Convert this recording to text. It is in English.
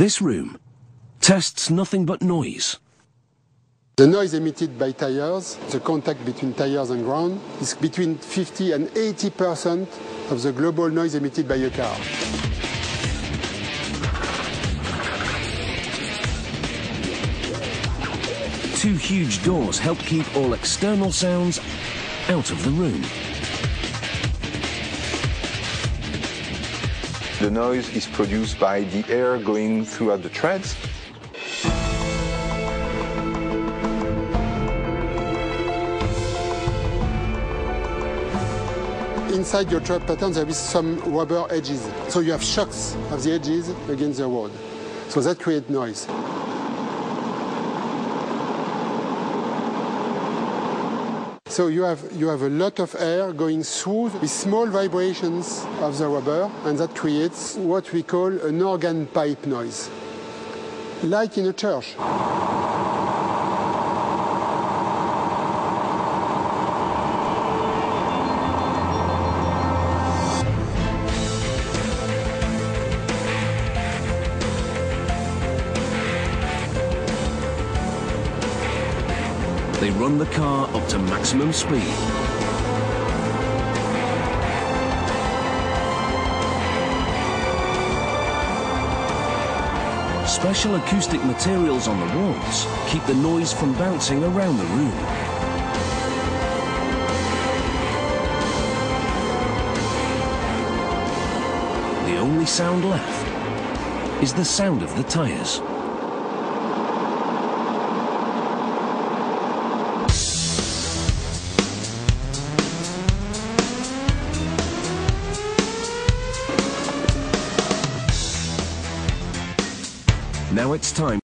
This room tests nothing but noise. The noise emitted by tires, the contact between tires and ground, is between 50 and 80% of the global noise emitted by a car. Two huge doors help keep all external sounds out of the room. The noise is produced by the air going throughout the treads. Inside your tread pattern there is some rubber edges, so you have shocks of the edges against the road. So that creates noise. So you have a lot of air going through with small vibrations of the rubber, and that creates what we call an organ pipe noise, like in a church. They run the car up to maximum speed. Special acoustic materials on the walls keep the noise from bouncing around the room. The only sound left is the sound of the tires. Now it's time